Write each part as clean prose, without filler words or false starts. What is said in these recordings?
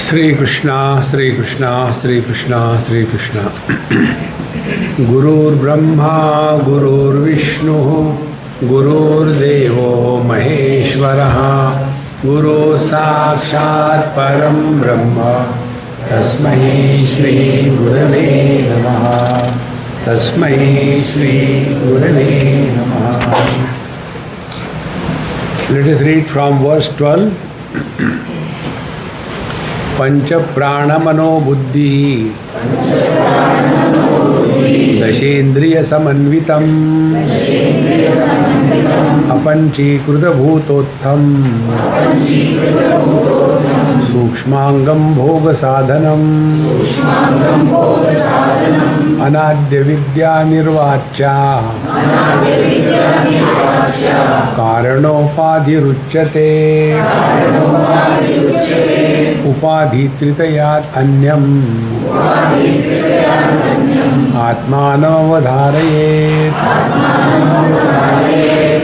Sri Krishna, Sri Krishna, Sri Krishna, Sri Krishna. Gurur Brahma, Gurur Vishnu, Gurur Devo Maheshwaraha, Guru Sakshat Param Brahma, Tasmai Shri Gurave Namaha, Tasmai Shri Gurave Namaha. Let us read from verse 12. पंच प्राण मनो बुद्धि दशेन्द्रिय समन्वितम अपंचीकृत भूतोत्थम सूक्ष्मांगम भोग साधनम अनाद्य विद्या निर्वाच्या कारणोपाधिरुच्यते उपाधित्रितयात् अन्यम् आत्मानमवधारयेत्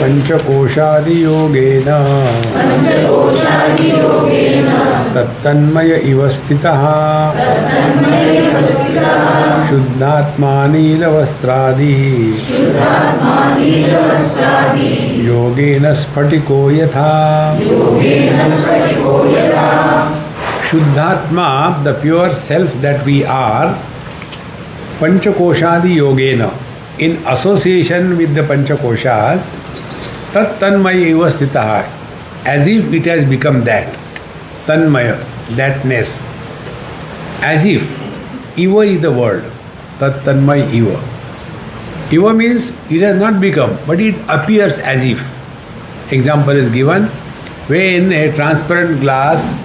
पंचकोशादियोगेन तत्तन्मय इव स्थितः शुद्धात्मा नीलवस्त्रादि योगेन स्फटिको यथा Shuddhatma, the pure self that we are, Panchakoshadi Yogena, in association with the Panchakoshas, Tat Tanmaya Eva Sthitaha, as if it has become that. Tanmaya, thatness. As if. Eva is the word. Tat Tanmaya Eva. Eva means it has not become, but it appears as if. Example is given, when a transparent glass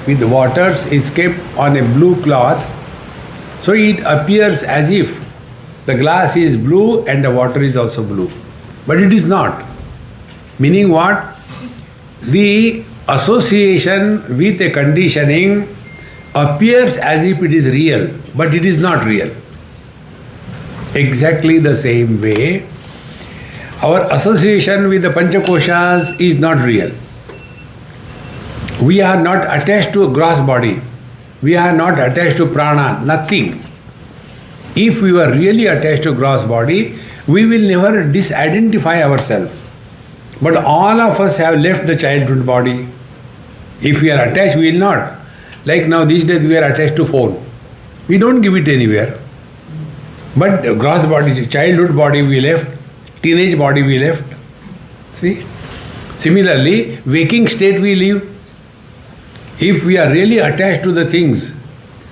with waters is kept on a blue cloth, so it appears as if the glass is blue and the water is also blue. But it is not. Meaning what? The association with a conditioning appears as if it is real, but it is not real. Exactly the same way, our association with the Panchakoshas is not real. We are not attached to a gross body. We are not attached to prana, nothing. If we were really attached to gross body, we will never disidentify ourselves. But all of us have left the childhood body. If we are attached, we will not. Like now these days we are attached to phone. We don't give it anywhere. But gross body, childhood body we left, teenage body we left. See? Similarly, waking state we live. If we are really attached to the things,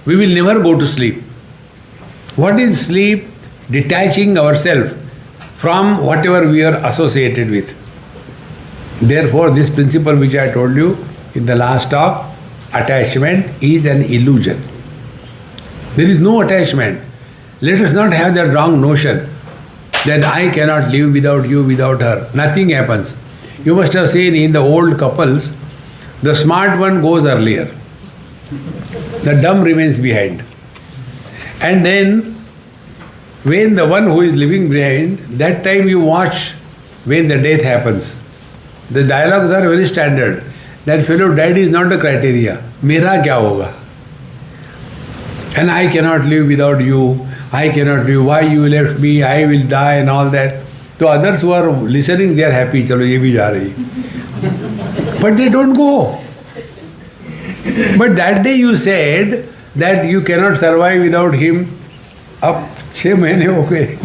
we will never go to sleep. What is sleep? Detaching ourselves from whatever we are associated with. Therefore, this principle which I told you in the last talk, attachment is an illusion. There is no attachment. Let us not have that wrong notion that I cannot live without you, without her. Nothing happens. You must have seen in the old couples, the smart one goes earlier. The dumb remains behind. And then, when the one who is living behind, that time you watch when the death happens. The dialogues are very standard. That fellow died is not the criteria. Mera kya hoga? And I cannot live without you. I cannot live. Why you left me? I will die and all that. So others who are listening, they are happy. Chalo, ye bhi ja rahi. But they don't go. But that day you said that you cannot survive without him. Ab 6 mahine ho gaye.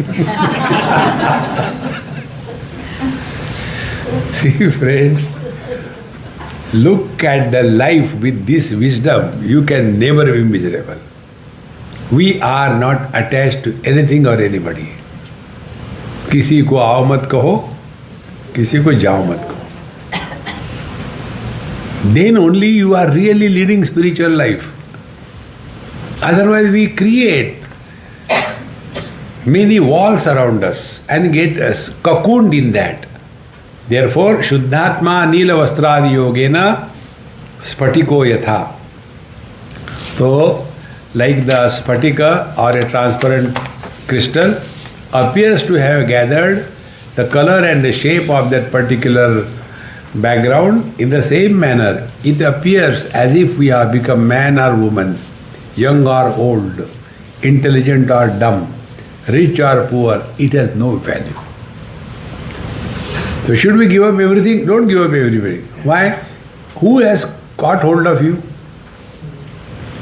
See friends, look at the life with this wisdom. You can never be miserable. We are not attached to anything or anybody. किसी को आओ मत कहो, किसी को जाओ मत कहो. Then only you are really leading spiritual life. Otherwise we create many walls around us and get us cocooned in that. Therefore, Shuddhatma Nila Vastradi Yogena Spatiko Yatha. So, like the Spatika or a transparent crystal appears to have gathered the color and the shape of that particular background, in the same manner, it appears as if we have become man or woman, young or old, intelligent or dumb, rich or poor. It has no value. So should we give up everything? Don't give up everybody. Why? Who has caught hold of you?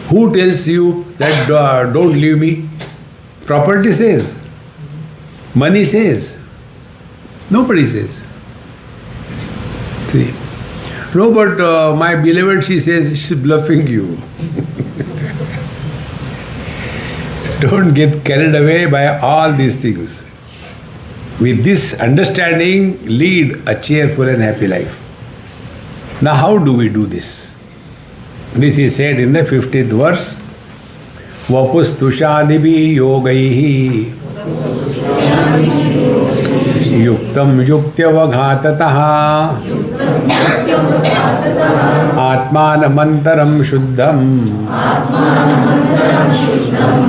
Who tells you that don't leave me? Property says. Money says. Nobody says. See? No, but my beloved, she says, she's bluffing you. Don't get carried away by all these things. With this understanding, lead a cheerful and happy life. Now, how do we do this? This is said in the 50th verse. Vapustushadibi yogaihi yuktam yuktavaghatataha atmanamantaram shuddham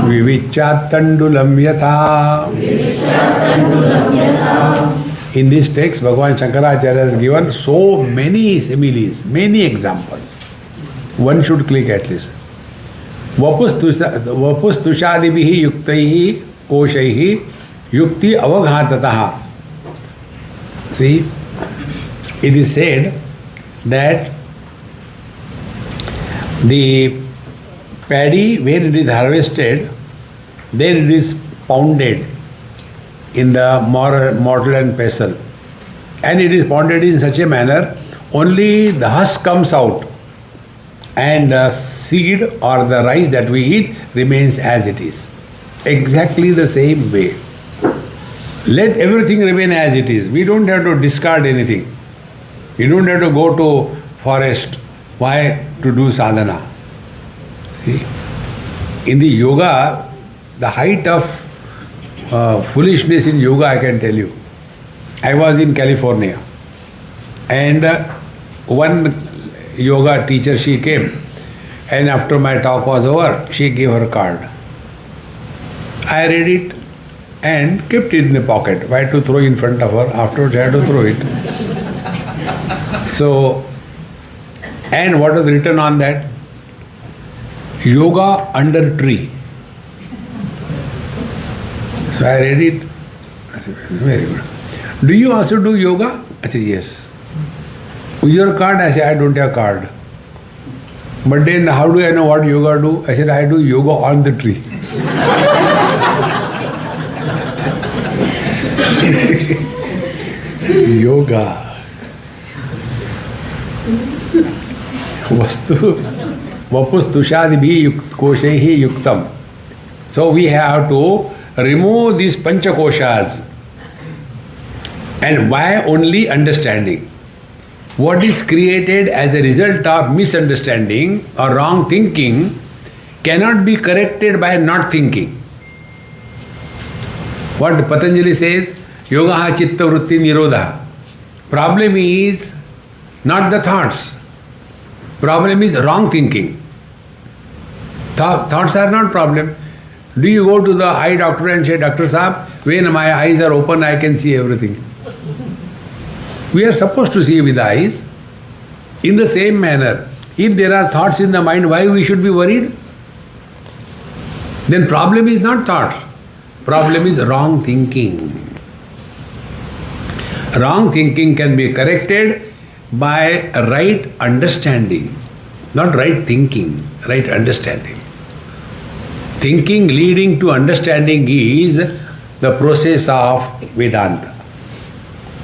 vivichyatandulam yatha. In this text, Bhagavan Shankaracharya has given so many similes, many examples. One should click at least. Vapustushadibihi yuktaihi koshaihi yukti avaghatataha. See, it is said that the paddy, when it is harvested, then it is pounded in the mortar and pestle. And it is pounded in such a manner, only the husk comes out and the seed or the rice that we eat remains as it is. Exactly the same way. Let everything remain as it is. We don't have to discard anything. We don't have to go to forest. Why? To do sadhana. See? In the yoga, the height of foolishness in yoga, I can tell you. I was in California and one yoga teacher, she came, and after my talk was over, she gave her card. I read it and kept it in the pocket. Why to throw in front of her? Afterwards I had to throw it. So, and what was written on that? Yoga under tree. So I read it. I said, very good. Do you also do yoga? I said, yes. With your card? I said, I don't have card. But then how do I know what yoga do? I said, I do yoga on the tree. Yoga. Vapustushadibhi koshaihi yuktam. So we have to remove these panchakoshas. And why only understanding? What is created as a result of misunderstanding or wrong thinking cannot be corrected by not thinking. What Patanjali says, yoga chitta vritti nirodha. Problem is not the thoughts. Problem is wrong thinking. Thoughts are not problem. Do you go to the eye doctor and say, Dr. Saab, when my eyes are open, I can see everything? We are supposed to see with the eyes. In the same manner, if there are thoughts in the mind, why we should be worried? Then problem is not thoughts. Problem is wrong thinking. Wrong thinking can be corrected by right understanding. Not right thinking, right understanding. Thinking leading to understanding is the process of Vedanta.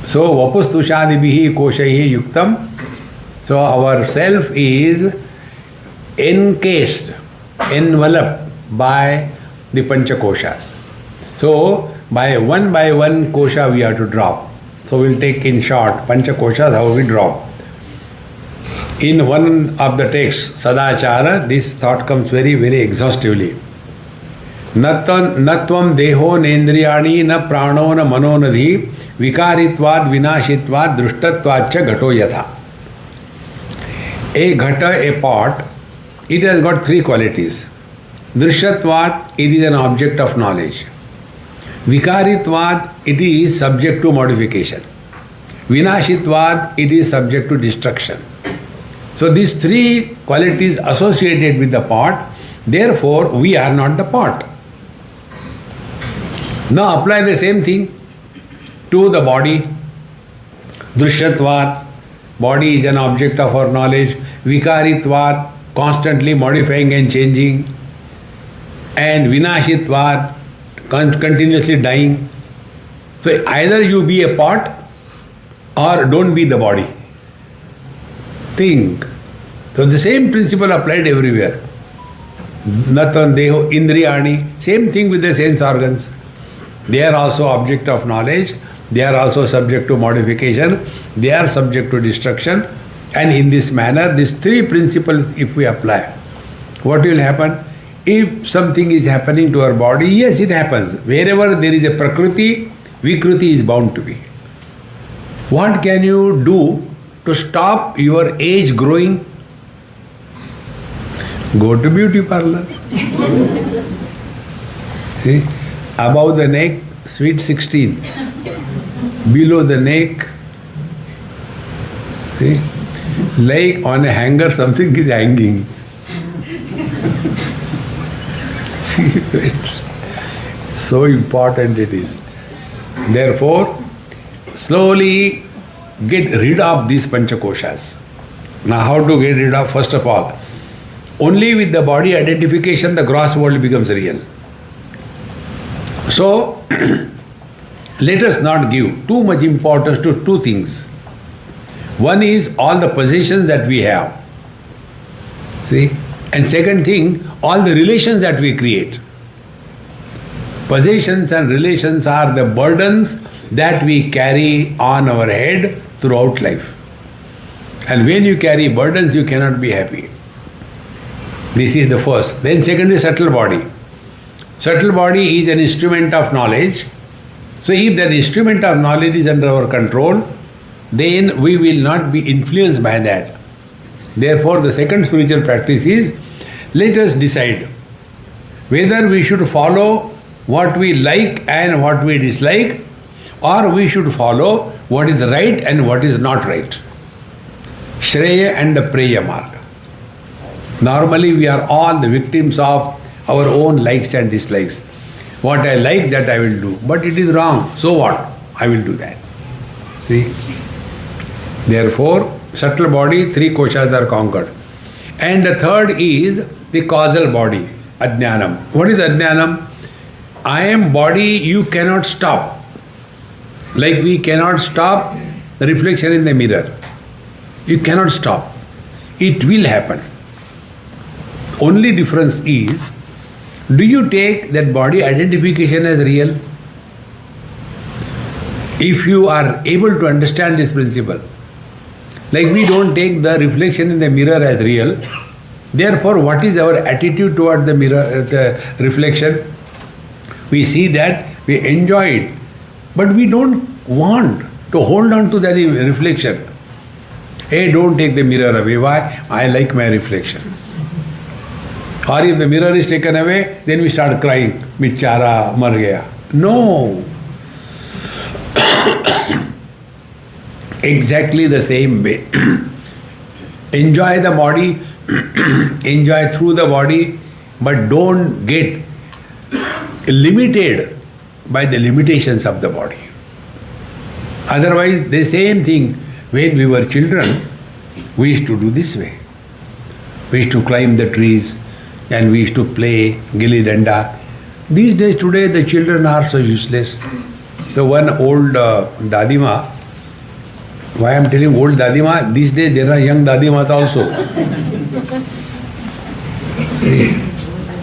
So, vapustushadibihi koshaihi yuktam. So, our self is encased, enveloped by the panchakoshas. So, by one kosha we have to drop. So, we'll take in short panchakoshas, how we drop. In one of the texts, Sadachara, this thought comes very, very exhaustively. Natvam deho nendriyani na prano na manonadhi vikaritvad vinashitvad drushtatvacha ghato yatha. A ghata, a pot, it has got three qualities. Drishyatvad, it is an object of knowledge. Vikaritvad, it is subject to modification. Vinashitvad, it is subject to destruction. So these three qualities associated with the pot, therefore we are not the pot. Now apply the same thing to the body. Drishyatvat, body is an object of our knowledge. Vikaritvat, constantly modifying and changing. And Vinashitvat, continuously dying. So either you be a pot or don't be the body. Think. So the same principle applied everywhere. Natan deho indriyani, same thing with the sense organs. They are also object of knowledge. They are also subject to modification. They are subject to destruction. And in this manner, these three principles, if we apply, what will happen? If something is happening to our body, yes, it happens. Wherever there is a prakriti, vikruti is bound to be. What can you do to stop your age growing? Go to beauty parlor. See? Above the neck, sweet 16. Below the neck, see? Like on a hanger, something is hanging. See, friends, so important it is. Therefore, slowly get rid of these panchakoshas. Now, how to get rid of? First of all, only with the body identification the gross world becomes real. So, let us not give too much importance to two things. One is all the possessions that we have. See? And second thing, all the relations that we create. Possessions and relations are the burdens that we carry on our head throughout life. And when you carry burdens, you cannot be happy. This is the first. Then second is subtle body. Subtle body is an instrument of knowledge. So if that instrument of knowledge is under our control, then we will not be influenced by that. Therefore, the second spiritual practice is, let us decide whether we should follow what we like and what we dislike, or we should follow what is right and what is not right. Shreya and the Preya marga. Normally, we are all the victims of our own likes and dislikes. What I like, that I will do. But it is wrong. So what? I will do that. See? Therefore, subtle body, three koshas are conquered. And the third is the causal body, ajnanam. What is ajnanam? I am body, you cannot stop. Like we cannot stop the reflection in the mirror. You cannot stop. It will happen. Only difference is, do you take that body identification as real? If you are able to understand this principle, like we don't take the reflection in the mirror as real, therefore what is our attitude toward the mirror, the reflection? We see that, we enjoy it, but we don't want to hold on to that reflection. Hey, don't take the mirror away. Why? I like my reflection. Or if the mirror is taken away, then we start crying, Bichara, mar gaya. No. Exactly the same way. Enjoy the body, enjoy through the body, but don't get limited by the limitations of the body. Otherwise, the same thing, when we were children, we used to do this way. We used to climb the trees and we used to play gilli danda. These days, today, the children are so useless. So one old dadima, why I am telling old dadima, these days there are young dadimas also.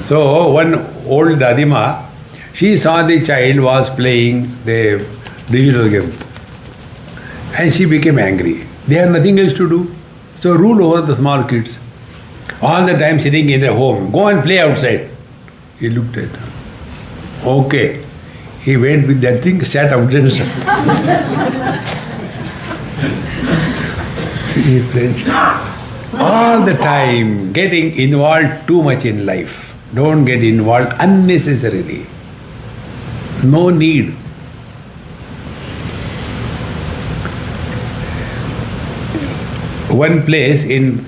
So one old dadima, she saw the child was playing the digital game and she became angry. They have nothing else to do. So rule over the small kids. All the time sitting in a home. Go and play outside. He looked at her. Okay. He went with that thing, sat outside. See, friends, all the time getting involved too much in life. Don't get involved unnecessarily. No need. one place in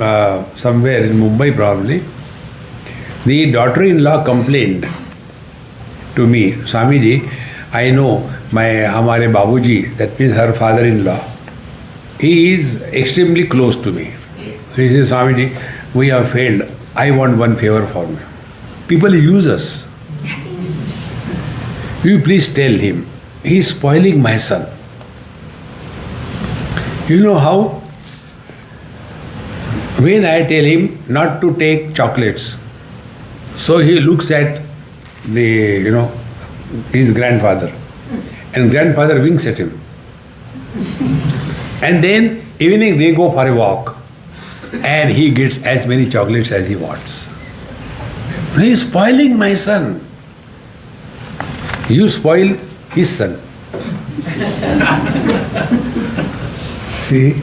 somewhere in Mumbai probably, the daughter-in-law complained to me, Swamiji, I know Hamare Babuji, that means her father-in-law, he is extremely close to me. So he says, Swamiji, we have failed. I want one favor for me. People use us. You please tell him, he is spoiling my son. You know how? When I tell him not to take chocolates, so he looks at his grandfather, and grandfather winks at him. And then evening they go for a walk, and he gets as many chocolates as he wants. He is spoiling my son. You spoil his son. See?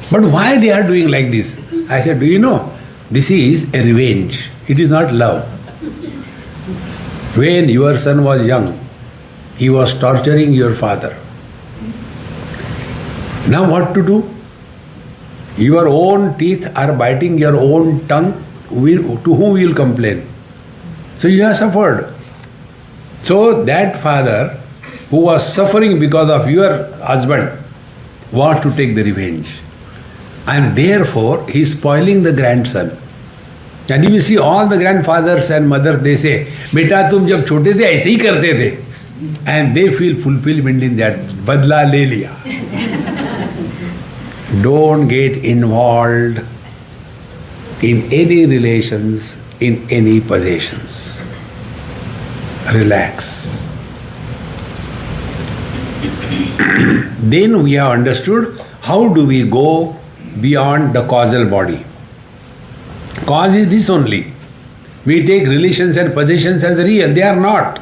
But why they are doing like this? I said, do you know? This is a revenge. It is not love. When your son was young, he was torturing your father. Now what to do? Your own teeth are biting your own tongue. To whom you will complain? So you have suffered. So that father who was suffering because of your husband wants to take the revenge. And therefore he is spoiling the grandson. And you will see all the grandfathers and mothers, they say, Beta tum jab chote the aise hi karte the. And they feel fulfillment in that. Badla le liya. Don't get involved in any relations, in any possessions. Relax. Then we have understood how do we go beyond the causal body. Cause is this only. We take relations and possessions as real. They are not.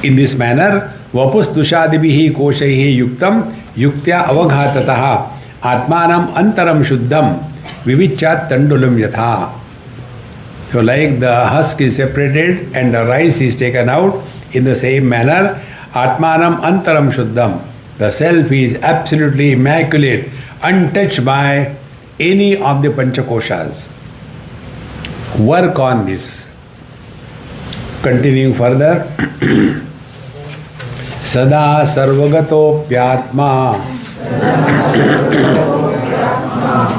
In this manner, vapusdushadibihi koshaihi yuktam yuktya avaghatataha atmanam antaram shuddham vivichat tandulam yatha. So like the husk is separated and the rice is taken out, in the same manner, atmanam antaram shuddham. The self is absolutely immaculate, untouched by any of the panchakoshas. Work on this. Continuing further. Sada sarvagatopyatma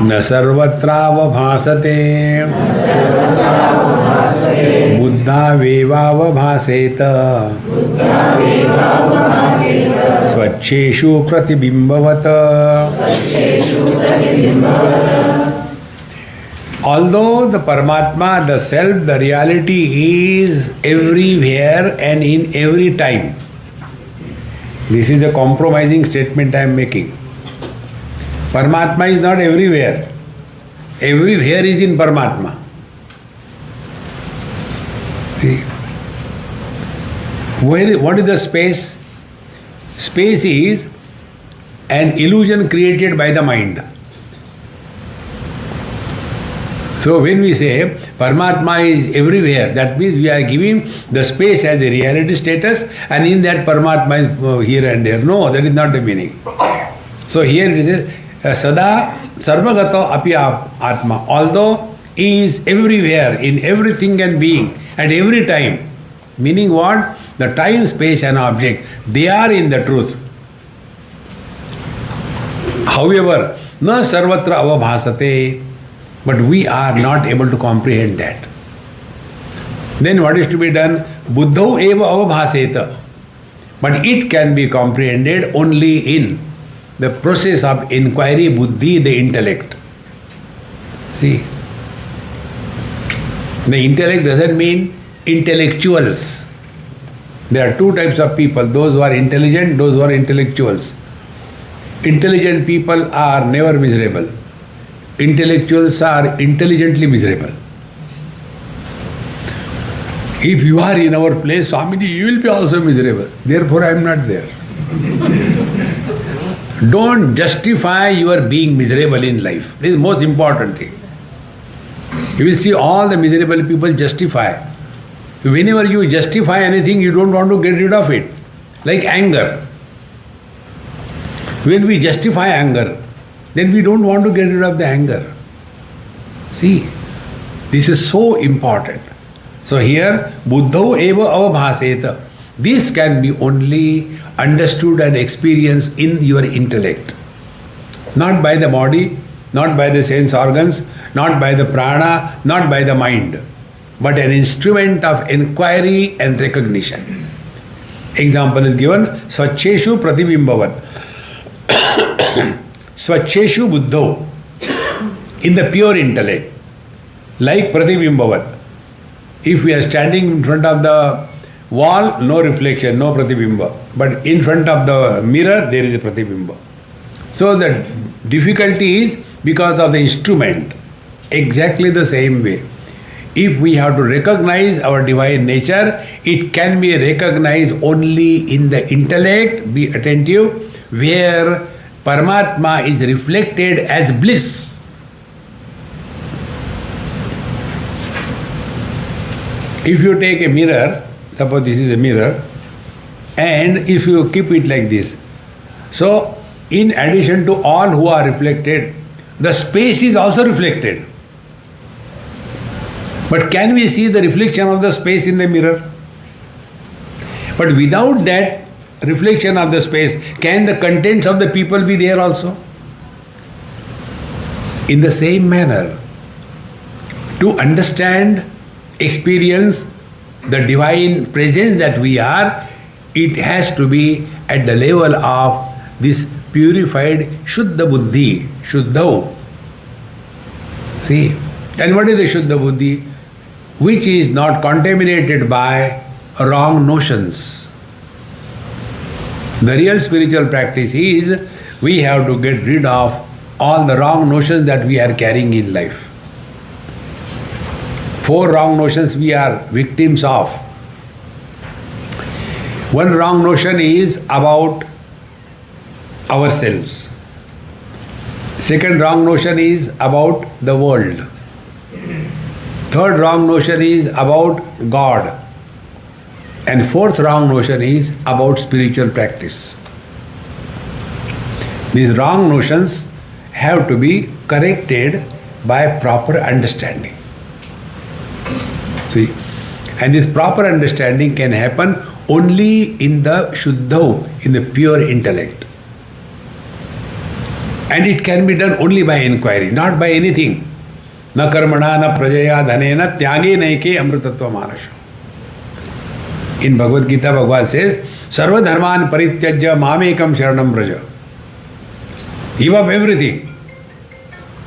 na sarvatra bhasate buddha veva bhaseta svacheshu pratibimbavata. Although the Paramatma, the self, the reality is everywhere and in every time. This is a compromising statement I am making. Paramatma is not everywhere. Everywhere is in Paramatma. See? What is the space? Space is an illusion created by the mind. So when we say Paramatma is everywhere, that means we are giving the space as a reality status, and in that Paramatma is here and there. No, that is not the meaning. So here it is Sada Sarvagato Api Atma. Although he is everywhere, in everything and being, at every time. Meaning what? The time, space and object, they are in the truth. However, na sarvatra avabhasate, but we are not able to comprehend that. Then what is to be done? Buddho eva avabhaseta. But it can be comprehended only in the process of inquiry, buddhi, the intellect. See? The intellect doesn't mean intellectuals. There are two types of people, those who are intelligent, those who are intellectuals. Intelligent people are never miserable. Intellectuals are intelligently miserable. If you are in our place, Swamiji, you will be also miserable. Therefore, I am not there. Don't justify your being miserable in life. This is the most important thing. You will see all the miserable people justify. Whenever you justify anything, you don't want to get rid of it. Like anger. When we justify anger, then we don't want to get rid of the anger. See, this is so important. So here, buddhau eva avabhaseta. This can be only understood and experienced in your intellect. Not by the body, not by the sense organs, not by the prana, not by the mind, but an instrument of inquiry and recognition. Example is given, Swacheshu Pratibimbavat. Swacheshu Buddho, in the pure intellect, like Pratibimbavat. If we are standing in front of the wall, no reflection, no Pratibimba. But in front of the mirror, there is a Pratibimba. So the difficulty is because of the instrument. Exactly the same way. If we have to recognize our divine nature, it can be recognized only in the intellect, be attentive, where Paramatma is reflected as bliss. If you take a mirror, suppose this is a mirror, and if you keep it like this, so in addition to all who are reflected, the space is also reflected. But can we see the reflection of the space in the mirror? But without that reflection of the space, can the contents of the people be there also? In the same manner, to understand, experience the divine presence that we are, it has to be at the level of this purified Shuddha Buddhi, Shuddhau. See, and what is the Shuddha Buddhi? Which is not contaminated by wrong notions. The real spiritual practice is we have to get rid of all the wrong notions that we are carrying in life. 4 wrong notions we are victims of. One wrong notion is about ourselves. Second wrong notion is about the world. Third wrong notion is about God. And fourth wrong notion is about spiritual practice. These wrong notions have to be corrected by proper understanding. See? And this proper understanding can happen only in the Shuddhau, in the pure intellect. And it can be done only by inquiry, not by anything. Na karmana, na prajaya, dhanena, tyage naike amritatva manasha. In Bhagavad Gita, Bhagavad says, Sarva dharman parityajya mamekam sharanam braja. Give up everything.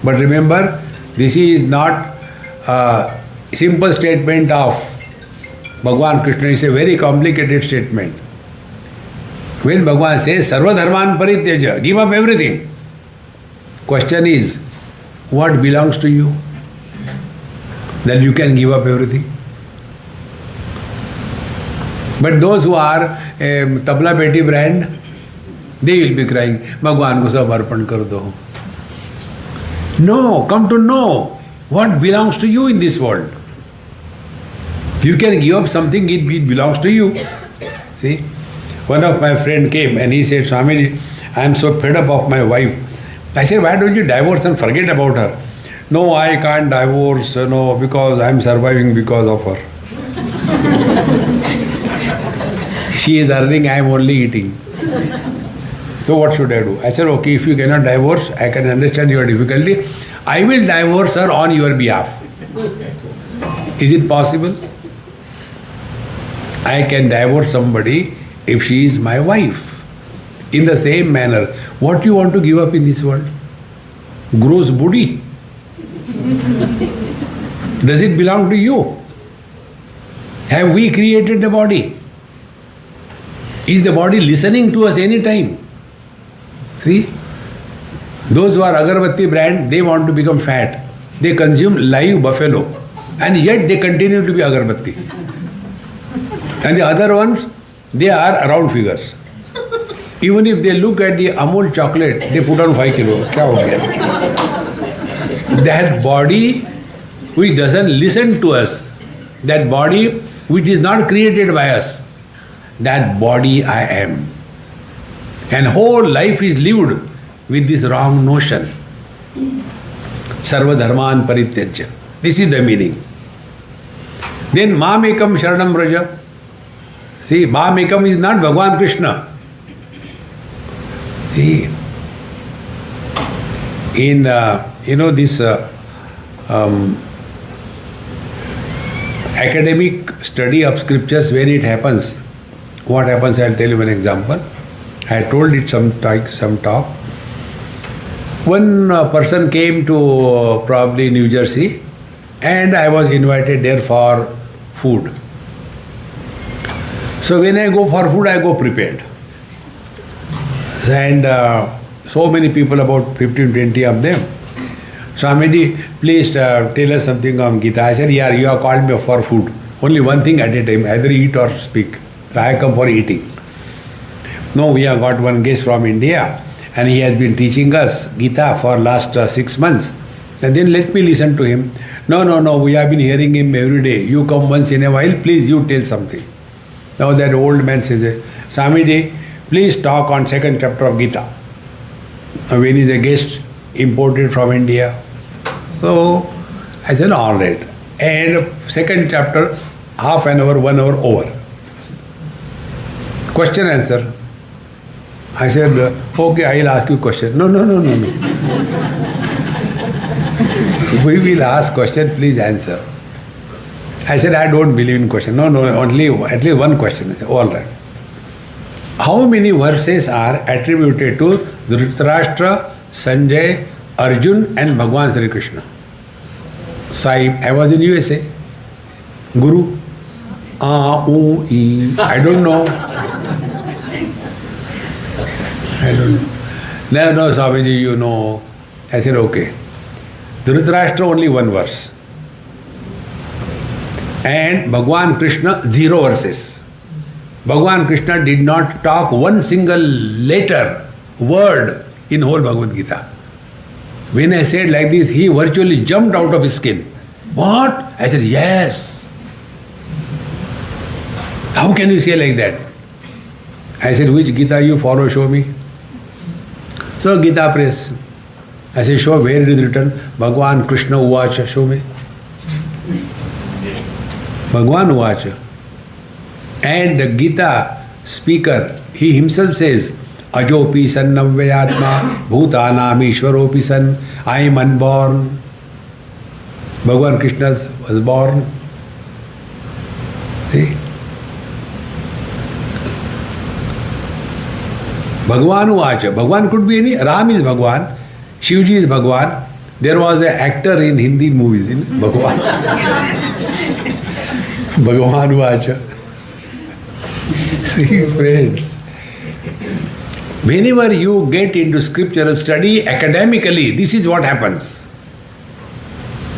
But remember, this is not a simple statement of Bhagavan Krishna. It's a very complicated statement. When Bhagavan says, Sarva dharman parityajya, give up everything. Question is, what belongs to you? That you can give up everything. But those who are tabla peti brand, they will be crying, Bhagwan ko sab arpan kar do. No, come to know what belongs to you in this world. You can give up something, it belongs to you. See, one of my friend came and he said, Swamiji, I am so fed up of my wife. I said, why don't you divorce and forget about her? No, I can't divorce, no, because I am surviving because of her. She is earning, I am only eating. So what should I do? I said, okay, if you cannot divorce, I can understand your difficulty. I will divorce her on your behalf. Is it possible? I can divorce somebody if she is my wife. In the same manner, what you want to give up in this world? Gross booty. Does it belong to you? Have we created the body? Is the body listening to us any time? See, those who are agarbatti brand, they want to become fat. They consume live buffalo and yet they continue to be agarbatti. And the other ones, they are round figures. Even if they look at the Amul chocolate, they put on 5 kilo. Kya ho gaya? That body which doesn't listen to us, that body which is not created by us, that body I am. And whole life is lived with this wrong notion. Sarva dharman parityajya. This is the meaning. Then Mamekam Sharanam Vraja. See, Mamekam is not Bhagavan Krishna. See, in this academic study of scriptures, when it happens, what happens, I'll tell you one example. I told it some talk. One person came to probably New Jersey, and I was invited there for food. So when I go for food, I go prepared. And so many people, about 15-20 of them. Swamiji, please tell us something on Gita. I said, yeah, you have called me for food. Only one thing at a time, either eat or speak. So I come for eating. No, we have got one guest from India, and he has been teaching us Gita for last 6 months. And then let me listen to him. No, we have been hearing him every day. You come once in a while, please you tell something. Now that old man says, Swamiji, please talk on 2nd chapter of Gita. Now when is a guest imported from India? So I said, all right. And 2nd chapter, half an hour, 1 hour over. Question answer. I said, okay, I'll ask you a question. No. We will ask question, please answer. I said, I don't believe in question. No, only at least one question. I said, all right. How many verses are attributed to Dhritarashtra, Sanjay, Arjun and Bhagwan Sri Krishna? So I was in USA. Guru, I don't know. No, Swamiji, you know. I said, okay. Dhritarashtra, only one verse. And Bhagwan Krishna, 0 verses. Bhagwan Krishna did not talk one single letter, word in whole Bhagavad Gita. When I said like this, he virtually jumped out of his skin. What? I said, yes. How can you say like that? I said, which Gita you follow, show me. So Gita Press. I said, show where it is written. Bhagwan Krishna Uvacha, show me. Bhagwan Uvacha. And the Gita speaker, he himself says, Ajopi sannam vayatma bhutanam ishwaropi san. I am unborn. Bhagwan Krishna was born. See? Bhagwan Uvacha. Bhagwan could be any. Ram is Bhagwan. Shivji is Bhagwan. There was an actor in Hindi movies in Bhagwan. Bhagwan Uvacha. See, friends, whenever you get into scriptural study academically, this is what happens.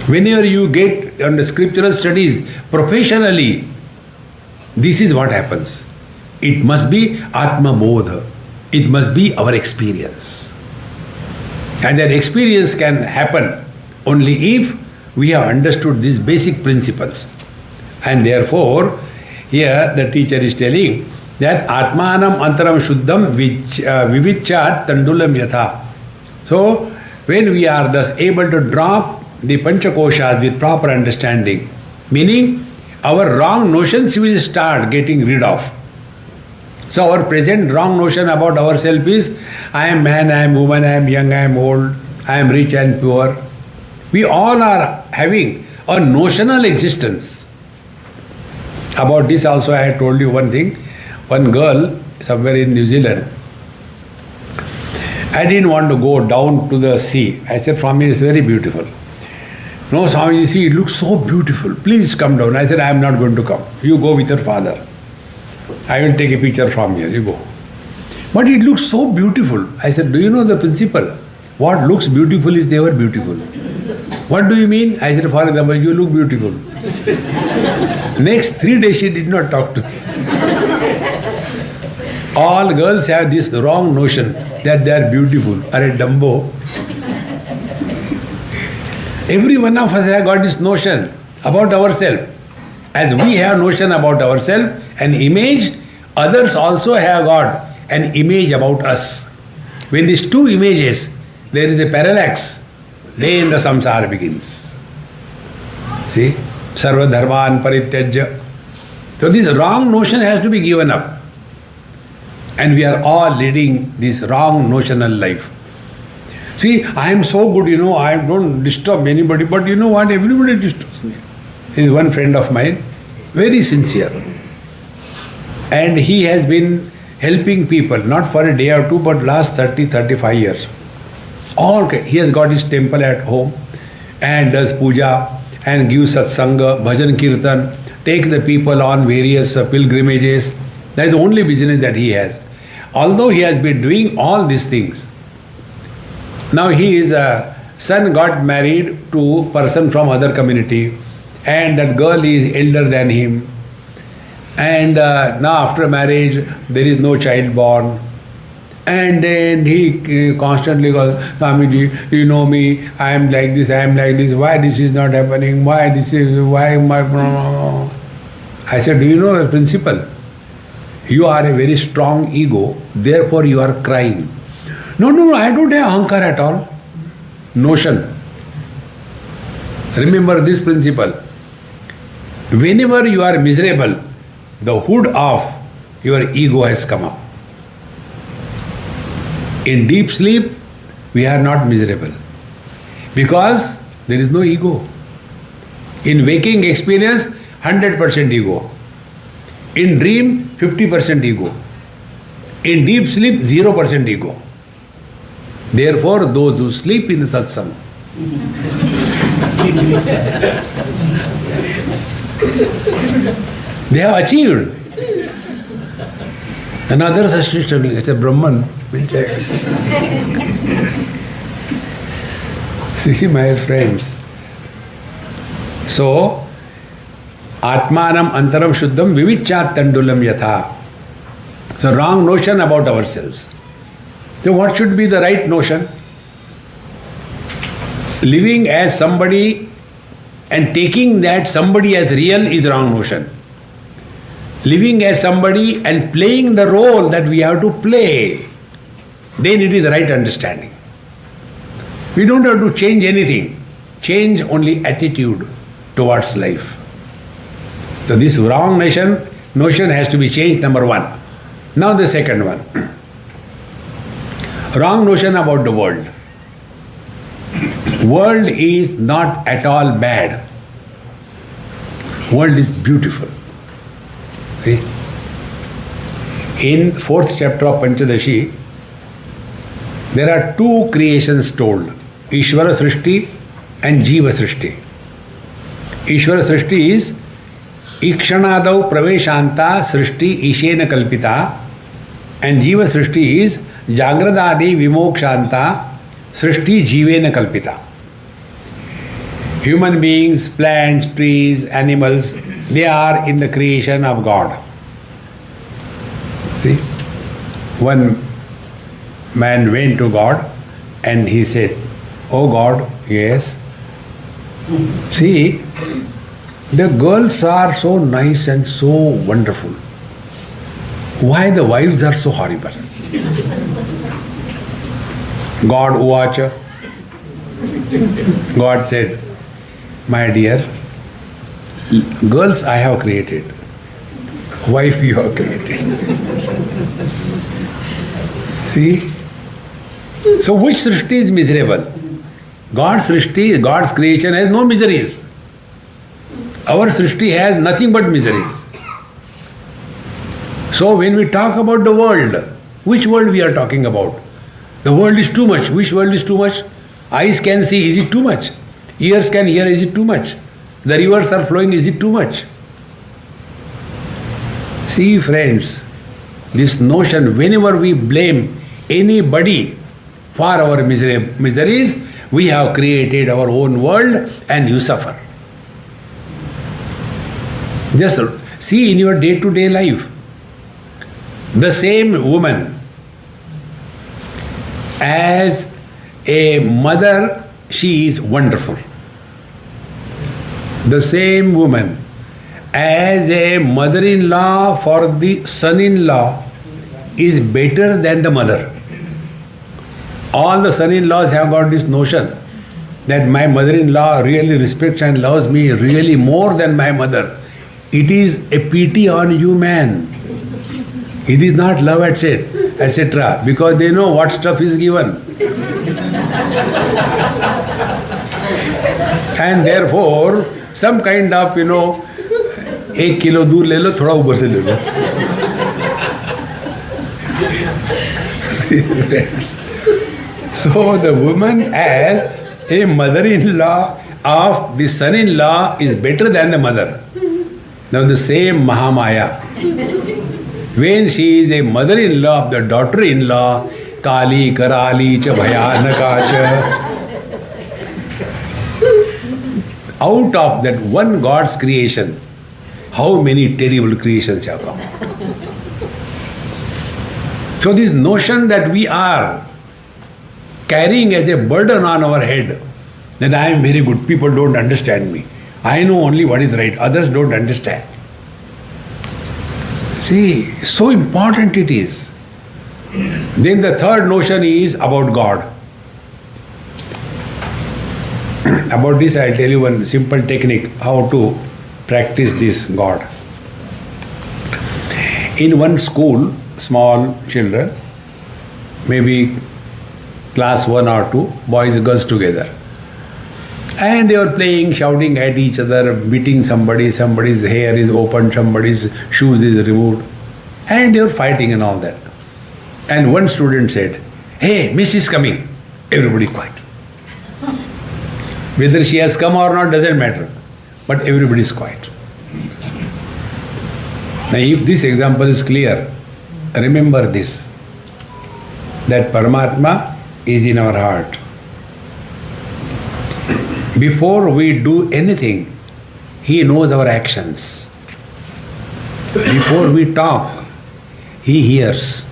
Whenever you get on the scriptural studies professionally, this is what happens. It must be Atmabodh. It must be our experience. And that experience can happen only if we have understood these basic principles. And therefore, here the teacher is telling that Atmanam Antaram Shuddham Vivichat Tandulam Yatha. So, when we are thus able to drop the Panchakoshas with proper understanding, meaning our wrong notions will start getting rid of. So our present wrong notion about ourselves is, I am man, I am woman, I am young, I am old, I am rich and poor. We all are having a notional existence. About this also I had told you one thing. One girl somewhere in New Zealand, I didn't want to go down to the sea. I said, from here it's very beautiful. No, Swami, you see, it looks so beautiful. Please come down. I said, I am not going to come. You go with your father. I will take a picture from here. You go. But it looks so beautiful. I said, do you know the principle? What looks beautiful is never beautiful. What do you mean? I said, for example, you look beautiful. Next 3 days she did not talk to me. All girls have this wrong notion that they are beautiful. Are a Dumbo. Every one of us has got this notion about ourselves. As we have notion about ourselves, an image, others also have got an image about us. When these two images, there is a parallax, then the samsara begins. See? Sarva dharman parityajya. So this wrong notion has to be given up. And we are all leading this wrong notional life. See, I am so good, I don't disturb anybody, but you know what? Everybody disturbs me. There is one friend of mine, very sincere. And he has been helping people, not for a day or two, but last 35 years. Okay, he has got his temple at home and does puja and gives satsanga, bhajan kirtan, takes the people on various pilgrimages. That is the only business that he has. Although he has been doing all these things, now his son got married to a person from other community, and that girl is elder than him. And now after marriage, there is no child born. And then he constantly goes, Swamiji, you know me, I am like this, why this is not happening, why my... I said, do you know the principle? You are a very strong ego, therefore you are crying. No, I don't have ahankar at all. Notion. Remember this principle. Whenever you are miserable, the hood of your ego has come up. In deep sleep, we are not miserable because there is no ego. In waking experience, 100% ego. In dream, 50% ego. In deep sleep, 0% ego. Therefore, those who sleep in satsang, they have achieved. Another such struggling, it's a Brahman, will check. See, my friends. So, Atmanam antaram shuddham vivichat tandulam yatha. So, wrong notion about ourselves. So, what should be the right notion? Living as somebody and taking that somebody as real is wrong notion. Living as somebody and playing the role that we have to play, then it is the right understanding. We don't have to change anything. Change only attitude towards life. So this wrong notion has to be changed, number one. Now the second one. Wrong notion about the world. World is not at all bad. World is beautiful. See? In 4th chapter of Panchadashi, there are two creations told. Ishvara Srishti and Jiva Srishti. Ishvara Srishti is Ikshanadau Praveshanta Srishti Ishena Kalpita, and Jiva Srishti is Jagradadi Vimokshanta Srishti Jivena Kalpita. Human beings, plants, trees, animals, they are in the creation of God. See? One man went to God and he said, "Oh God, yes. See, the girls are so nice and so wonderful. Why the wives are so horrible?" God uvacha. God said, "My dear, girls I have created, wife you have created." See? So which Srishti is miserable? God's Srishti, God's creation has no miseries. Our Srishti has nothing but miseries. So when we talk about the world, which world we are talking about? The world is too much. Which world is too much? Eyes can see, is it too much? Ears can hear, is it too much? The rivers are flowing, is it too much? See, friends, this notion, whenever we blame anybody for our miseries, we have created our own world and you suffer. Just see in your day-to-day life, the same woman, as a mother, she is wonderful. The same woman, as a mother-in-law for the son-in-law, is better than the mother. All the son-in-laws have got this notion that my mother-in-law really respects and loves me really more than my mother. It is a pity on you, man. It is not love, etc. Because they know what stuff is given. And therefore, some kind of, 1 kilo दूर ले लो, थोड़ा ऊपर से ले लो. So the woman as a mother-in-law of the son-in-law is better than the mother. Now the same Mahamaya, when she is a mother-in-law of the daughter-in-law, Kali, Karali, cha Bhayanaka cha, out of that one God's creation, how many terrible creations have come. So this notion that we are carrying as a burden on our head, that I am very good, people don't understand me. I know only what is right, others don't understand. See, so important it is. Then the third notion is about God. About this I will tell you one simple technique, how to practice this God. In one school, small children, maybe class 1 or 2, boys and girls together. And they were playing, shouting at each other, beating somebody, somebody's hair is opened, somebody's shoes is removed. And they were fighting and all that. And one student said, "Hey, Miss is coming." Everybody quiet. Whether she has come or not doesn't matter. But everybody is quiet. Now if this example is clear, remember this, that Paramatma is in our heart. Before we do anything, He knows our actions. Before we talk, He hears.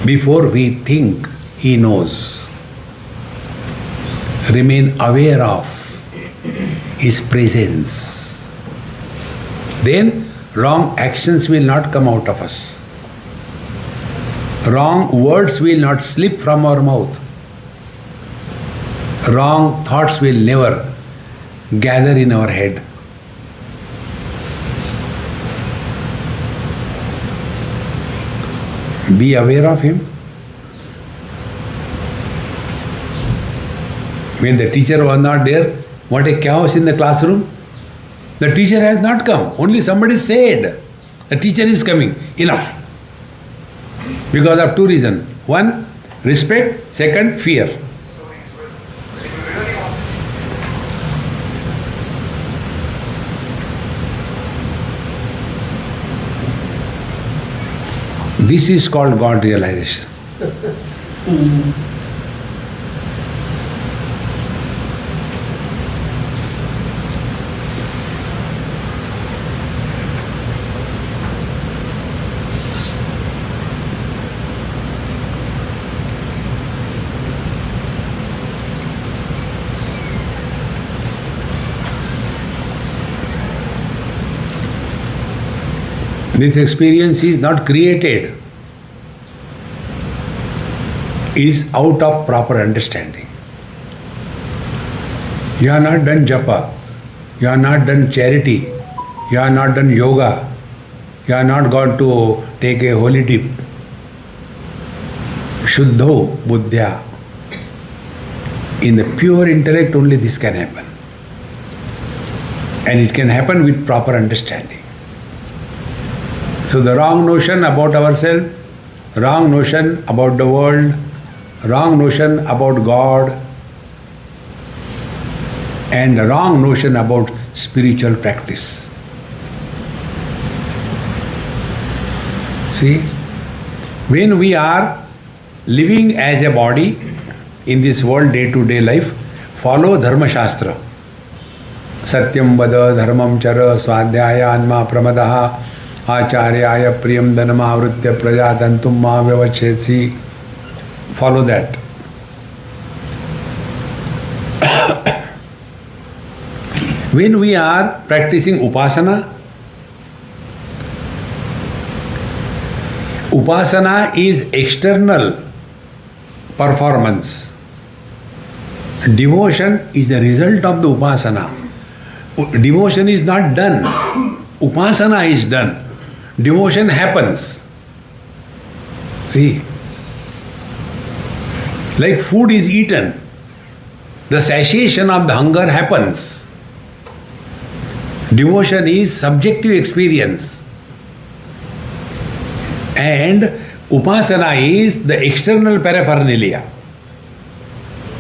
Before we think, He knows. Remain aware of His presence. Then wrong actions will not come out of us. Wrong words will not slip from our mouth. Wrong thoughts will never gather in our head. Be aware of Him. When the teacher was not there, what a chaos in the classroom. The teacher has not come. Only somebody said, the teacher is coming. Enough. Because of two reasons. One, respect. Second, fear. This is called God realization. This experience is not created, is out of proper understanding. You have not done japa, you have not done charity, you have not done yoga, you have not gone to take a holy dip. Shuddho buddhya. In the pure intellect only this can happen. And it can happen with proper understanding. So the wrong notion about ourselves, wrong notion about the world, wrong notion about God, and wrong notion about spiritual practice. See, when we are living as a body in this world day-to-day life, follow Dharma Shastra. Satyam vada dharmam chara swadhyaya anma pramadaha Acharyaya priyam dhanamavritya prajatantum ma vyavachesi. Follow that. When we are practicing upasana, upasana is external performance. Devotion is the result of the upasana. Devotion is not done. Upasana is done. Devotion happens. See? Like food is eaten. The satiation of the hunger happens. Devotion is subjective experience. And upasana is the external paraphernalia.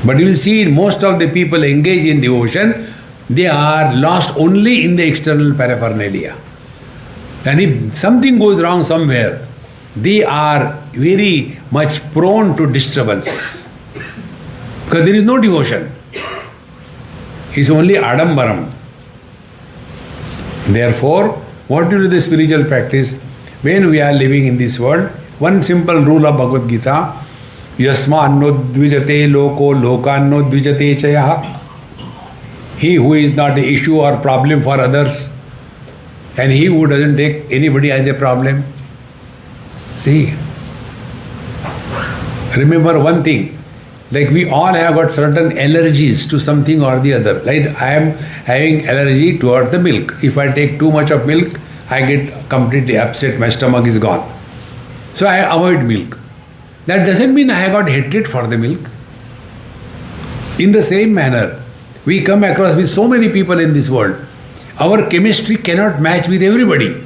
But you will see most of the people engaged in devotion, they are lost only in the external paraphernalia. And if something goes wrong somewhere, they are very much prone to disturbances. Because there is no devotion. It's only adambaram. Therefore, what to do the spiritual practice? When we are living in this world, one simple rule of Bhagavad Gita, Yasmanno dvijate loko lokanno dvijate chayaha. He who is not an issue or problem for others, and he who doesn't take anybody as a problem. See, remember one thing, like we all have got certain allergies to something or the other. Like I am having allergy towards the milk. If I take too much of milk, I get completely upset, my stomach is gone. So I avoid milk. That doesn't mean I have got hatred for the milk. In the same manner, we come across with so many people in this world. Our chemistry cannot match with everybody.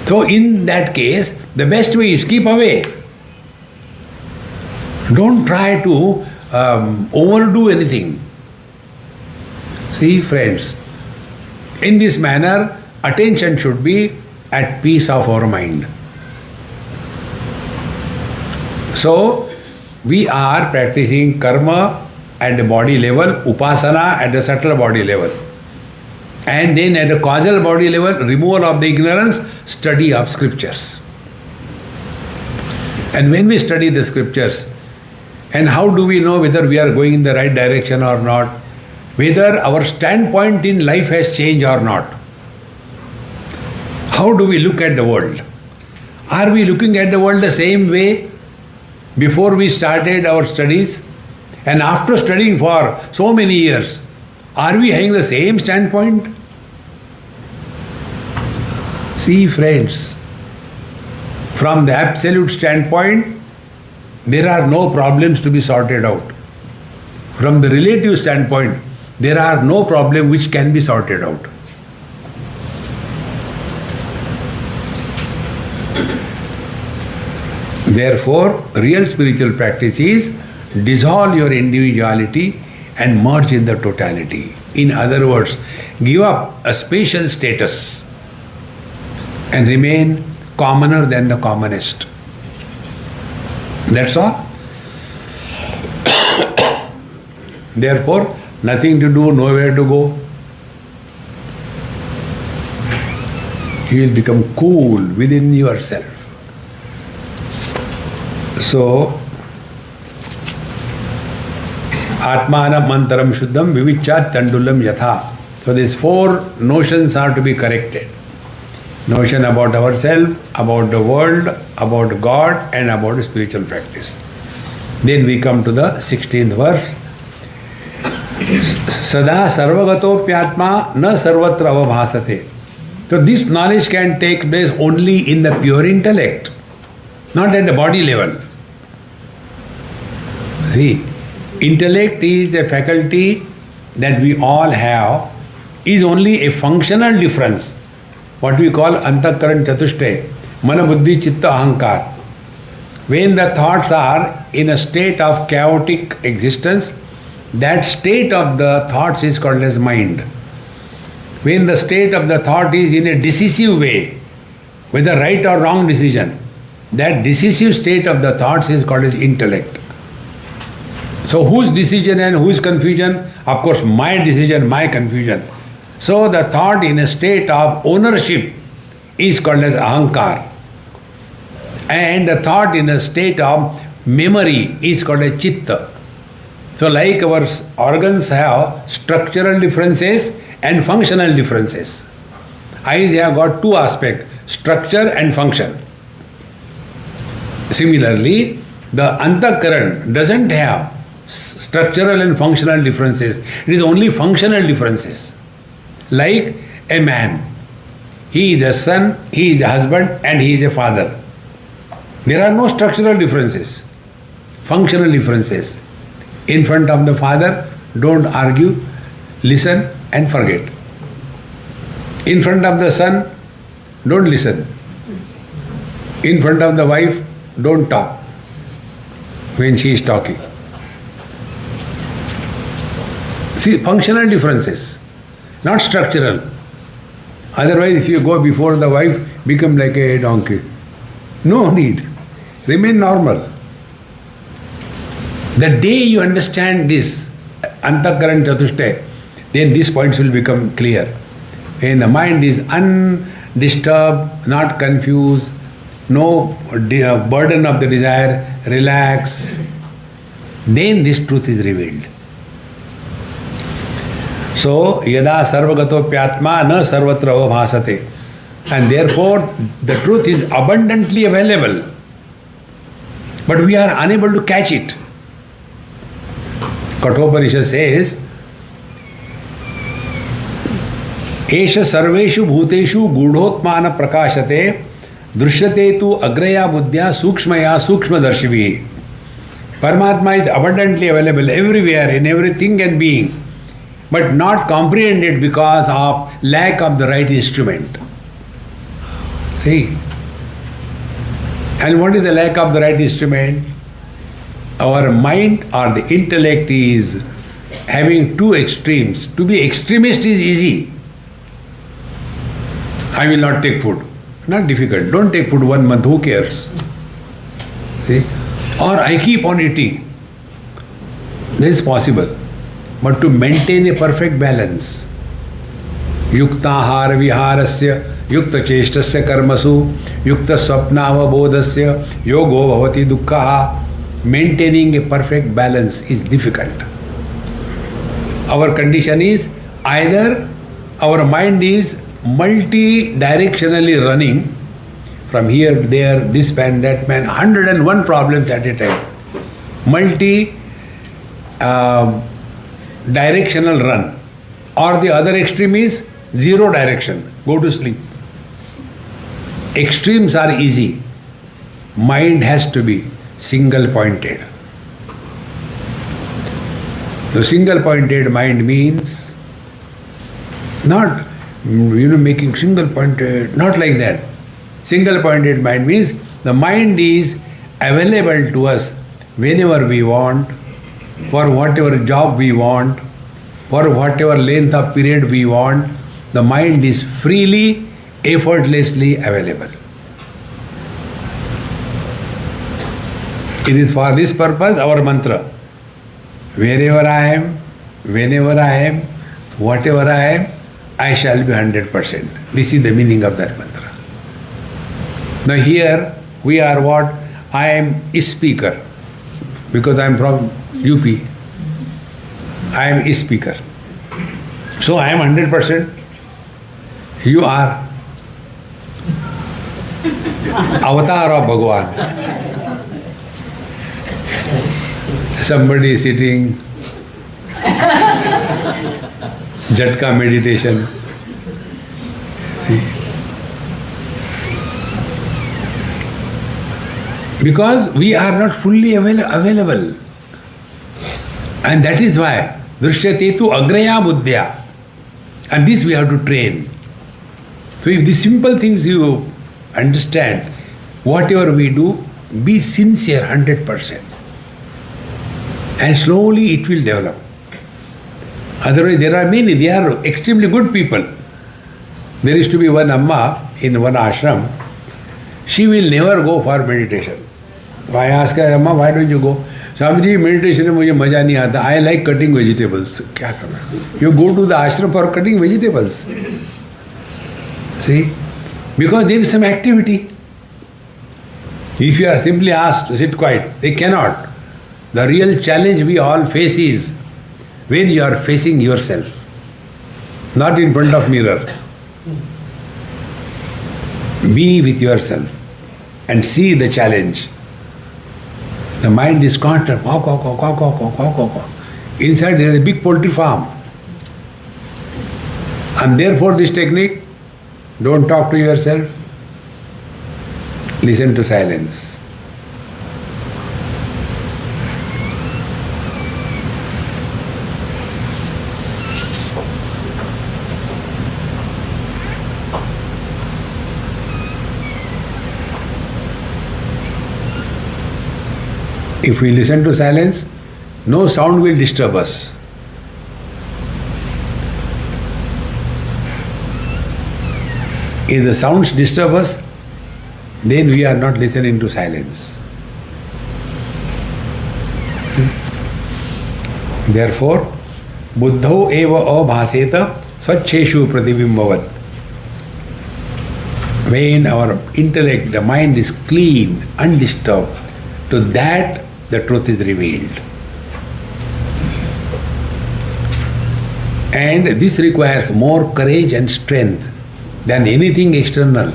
So in that case, the best way is keep away. Don't try to overdo anything. See, friends, in this manner, attention should be at peace of our mind. So, we are practicing karma at the body level, upasana at the subtle body level. And then at the causal body level, removal of the ignorance, study of scriptures. And when we study the scriptures, and how do we know whether we are going in the right direction or not? Whether our standpoint in life has changed or not? How do we look at the world? Are we looking at the world the same way before we started our studies? And after studying for so many years, are we having the same standpoint? See, friends, from the absolute standpoint, there are no problems to be sorted out. From the relative standpoint, there are no problems which can be sorted out. Therefore, real spiritual practice is dissolve your individuality and merge in the totality. In other words, give up a special status and remain commoner than the commonest. That's all. Therefore, nothing to do, nowhere to go. You will become cool within yourself. So, Atmanam mantaram shuddham vivichat tandulam yatha. So these four notions are to be corrected. Notion about ourselves, about the world, about God, and about spiritual practice. Then we come to the 16th verse. Sada sarvagatopyatma na sarvatra avabhasate. So this knowledge can take place only in the pure intellect, not at the body level. See, intellect is a faculty that we all have, is only a functional difference. What we call antakaran chatushtay, mana buddhi chitta ahankar. When the thoughts are in a state of chaotic existence, that state of the thoughts is called as mind. When the state of the thought is in a decisive way, whether right or wrong decision, that decisive state of the thoughts is called as intellect. So whose decision and whose confusion? Of course, my decision, my confusion. So the thought in a state of ownership is called as ahankar. And the thought in a state of memory is called as chitta. So like our organs have structural differences and functional differences. Eyes have got two aspects, structure and function. Similarly, the antakaran doesn't have structural and functional differences. It is only functional differences. Like a man. He is a son, he is a husband, and he is a father. There are no structural differences. Functional differences. In front of the father, don't argue, listen and forget. In front of the son, don't listen. In front of the wife, don't talk when she is talking. See, functional differences, not structural. Otherwise, if you go before the wife, become like a donkey. No need. Remain normal. The day you understand this, Antakaran Chatushte, then these points will become clear. When the mind is undisturbed, not confused, no burden of the desire, relax, then this truth is revealed. So, yada sarvagatopyatma na sarvatra avabhasate. And therefore, the truth is abundantly available. But we are unable to catch it. Kathoparishad says, Esha sarveshu bhuteshu gudhotmana prakashate drishyate tu agraya buddhya sukshmaya sukshmadarshivih. Paramatma is abundantly available everywhere, in everything and being, but not comprehended because of lack of the right instrument. See? And what is the lack of the right instrument? Our mind or the intellect is having two extremes. To be extremist is easy. I will not take food. Not difficult. Don't take food 1 month. Who cares? See? Or I keep on eating. That is possible. But to maintain a perfect balance, yuktahar viharasya yukta cheshtasya karmasu yukta swapnavabodhasya yogo bhavati dukkha. Maintaining a perfect balance is difficult. Our condition is either our mind is multi-directionally running from here to there, this man, that man, 101 problems at a time. Multi-directional run. Or the other extreme is zero direction. Go to sleep. Extremes are easy. Mind has to be single pointed. The single pointed mind means not making single pointed, not like that. Single pointed mind means the mind is available to us whenever we want, for whatever job we want, for whatever length of period we want. The mind is freely, effortlessly available. It is for this purpose our mantra. Wherever I am, whenever I am, whatever I am, I shall be 100%. This is the meaning of that mantra. Now here we are what? I am a speaker. Because I am from UP. I am a speaker. So I am 100%. You are avatar of Bhagavan. Somebody is sitting, Jatka meditation. See? Because we are not fully available. And that is why Drishyate tu agraya buddhya. And this we have to train. So if these simple things you understand, whatever we do, be sincere 100%. And slowly it will develop. Otherwise there are many, they are extremely good people. There used to be one Amma in one ashram. She will never go for meditation. I ask her, Amma, why don't you go? Swamiji, meditation में मुझे मजा नहीं आता. I like cutting vegetables. क्या करना? You go to the ashram for cutting vegetables. See? Because there is some activity. If you are simply asked to sit quiet, they cannot. The real challenge we all face is when you are facing yourself, not in front of mirror. Be with yourself and see the challenge. The mind is constant. Caw, caw, caw, caw, caw, caw, caw, caw, caw. Inside there is a big poultry farm. And therefore this technique, don't talk to yourself. Listen to silence. If we listen to silence, no sound will disturb us. If the sounds disturb us, then we are not listening to silence. Therefore, buddhau eva abhaseta swacheshu pratibimbavat. When our intellect, the mind is clean, undisturbed, to that the truth is revealed. And this requires more courage and strength than anything external.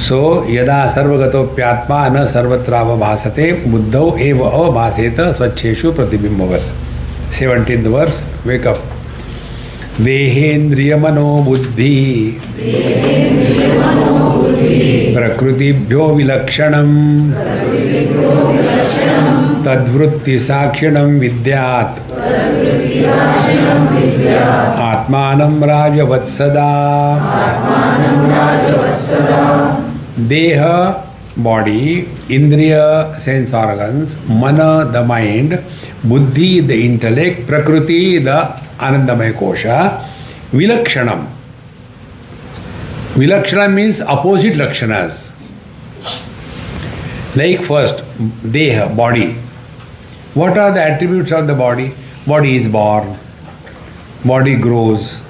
So, yada sarvagatopyatma na sarvatrava bhasate buddhau eva abhaseta swacheshu pratibimbavat. 17th verse, wake up. Dehendriya mano buddhi prakrutibhyo vilakshanam tadvrutti sakshinam vidyat atmanam rajavatsada. Deha, body, indriya, sense organs, mana, the mind, buddhi, the intellect, prakriti, the anandamaya kosha, vilakshanam. Vilakshana means opposite lakshanas. Like first, deha, body. What are the attributes of the body? Body is born, body grows,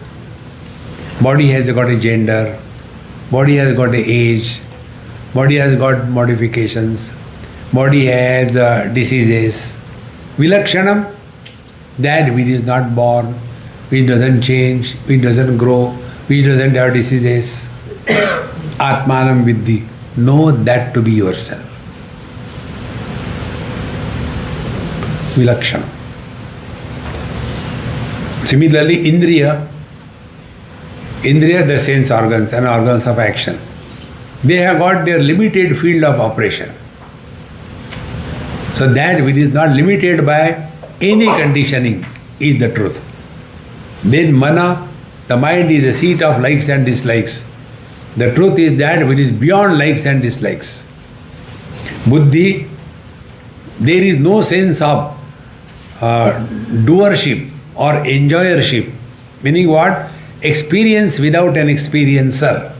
body has got a gender, body has got a age, body has got modifications, body has diseases. Vilakshanam, that which is not born, which doesn't change, which doesn't grow, which doesn't have diseases. Atmanam viddhi, know that to be yourself. Vilakshanam. Similarly, indriya, the sense organs and organs of action. They have got their limited field of operation. So that which is not limited by any conditioning is the truth. Then mana, the mind is the seat of likes and dislikes. The truth is that which is beyond likes and dislikes. Buddhi, there is no sense of doership or enjoyership. Meaning what? Experience without an experiencer.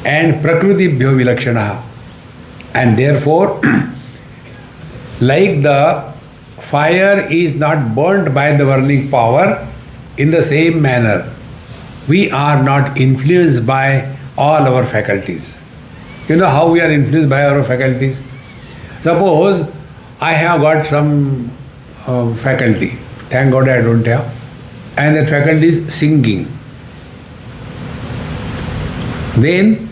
And prakrutibhyo vilakshana. And therefore, like the fire is not burnt by the burning power, in the same manner, we are not influenced by all our faculties. You know how we are influenced by our faculties? Suppose I have got some faculty, thank God I don't have, and that faculty is singing. Then,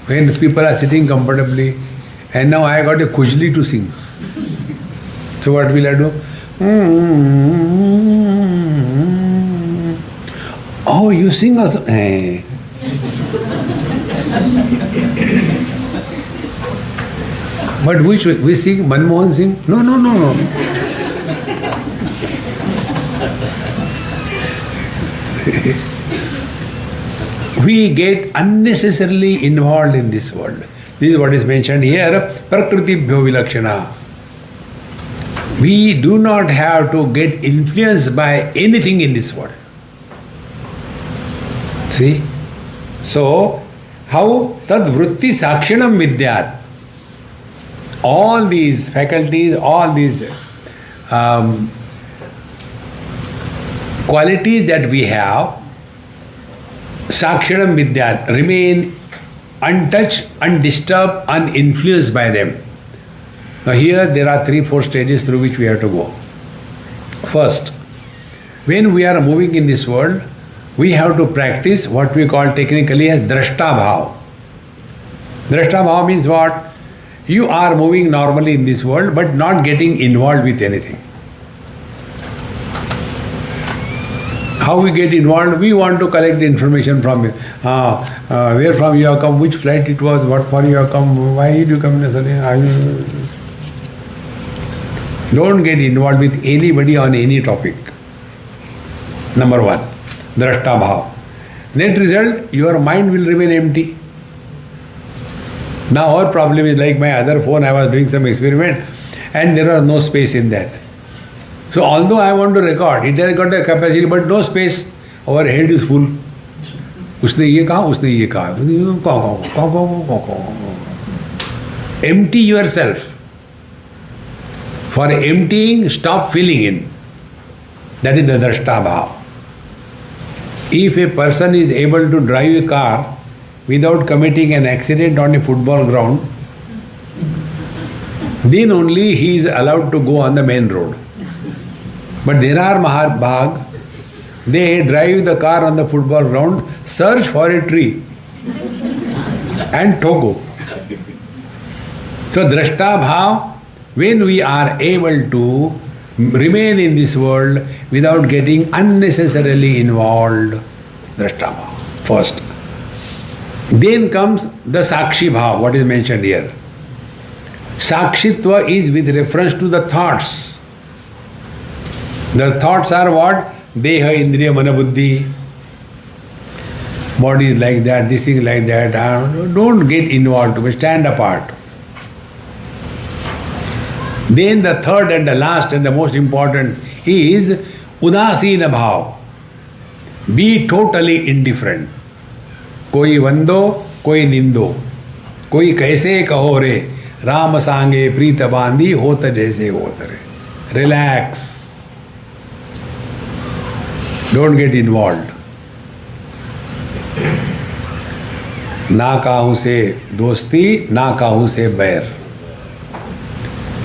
when people are sitting comfortably, and now I got a kujli to sing. So what will I do? Oh, you sing also? Hey. But which way? We sing Manmohan Singh? No. We get unnecessarily involved in this world. This is what is mentioned here, prakrutibhyo vilakshana. We do not have to get influenced by anything in this world. See? So, how tad vritti sakshinam vidyat. All these faculties, all these qualities that we have, sakshinam vidyat, remain untouched, undisturbed, uninfluenced by them. Now here there are 3-4 stages through which we have to go. First, when we are moving in this world, we have to practice what we call technically as drashta bhav. Drashta bhava means what? You are moving normally in this world but not getting involved with anything. How we get involved? We want to collect the information from you. Where from you have come, which flight it was, what for you have come, why did you come yesterday? Don't get involved with anybody on any topic. Number one, drashta bhav. Net result, your mind will remain empty. Now our problem is like my other phone, I was doing some experiment and there was no space in that. So although I want to record, it has got a capacity but no space. Our head is full. उसने ये कहा, उसने ये कहा. Empty yourself. For emptying, stop filling in. That is the drashta bhav. If a person is able to drive a car without committing an accident on a football ground, then only he is allowed to go on the main road. But there are Mahabhag, they drive the car on the football ground, search for a tree and togo. So drashta bhav, when we are able to remain in this world without getting unnecessarily involved, drashta bhav, first. Then comes the sakshi bhav, what is mentioned here. Sakshitva is with reference to the thoughts. The thoughts are what? Deha, indriya, mana, buddhi. Body is like that, this is like that. Don't get involved, stand apart. Then the third and the last and the most important is udasina bhav. Be totally indifferent. कोई वंदो कोई निंदो कोई कैसे कहो रे राम सांगे प्रीत बांधी होत जैसे होत रे. Relax. Don't get involved. ना काहू से दोस्ती ना काहू से बैर.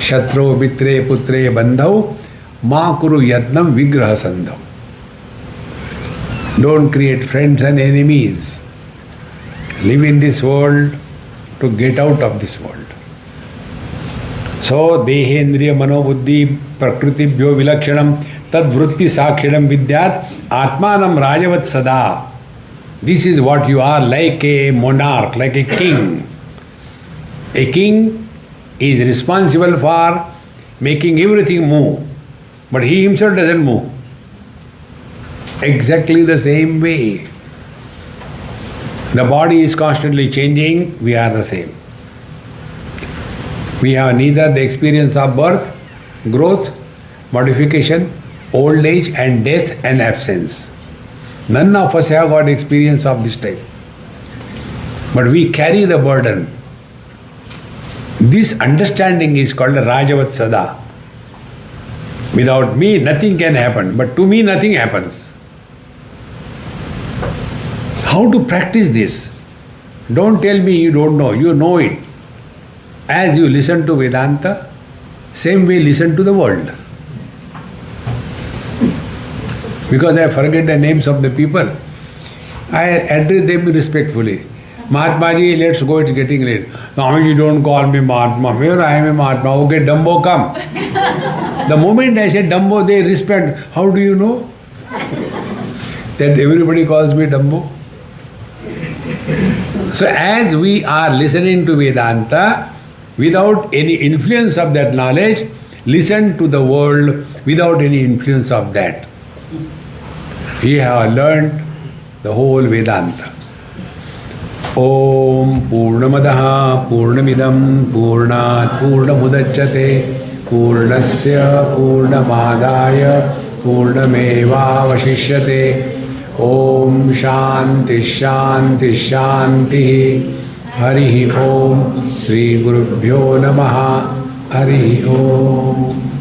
शत्रु मित्रे पुत्रे बंधव माँ कुरु यत्नम विग्रह संधव. Don't create friends and enemies. Live in this world to get out of this world. So, dehendriya manobuddhi prakrutibhyo vilakshanam tad vritti sakshinam vidyat atmanam rajavat sada. This is what you are, like a monarch, like a king. A king is responsible for making everything move, but he himself doesn't move. Exactly the same way. The body is constantly changing, we are the same. We have neither the experience of birth, growth, modification, old age and death and absence. None of us have got experience of this type. But we carry the burden. This understanding is called Rajavat Sada. Without me, nothing can happen, but to me, nothing happens. How to practice this? Don't tell me you don't know, you know it. As you listen to Vedanta, same way listen to the world. Because I forget the names of the people, I address them respectfully. Mahatma ji, let's go, it's getting late. Swamiji, don't call me Mahatma. Where I am a Mahatma? Okay, Dumbo, come. The moment I say Dumbo, they respect. How do you know that everybody calls me Dumbo? So as we are listening to Vedanta, without any influence of that knowledge, listen to the world without any influence of that. We have learned the whole Vedanta. Om Purnamadaha Purnamidam Purnat Purnamudachyate Purnasya Purnamadaya Purnameva Vashishyate. Om Shanti Shanti Shanti. Hari Om. Shri Gurubhyo Namaha. Hari Om.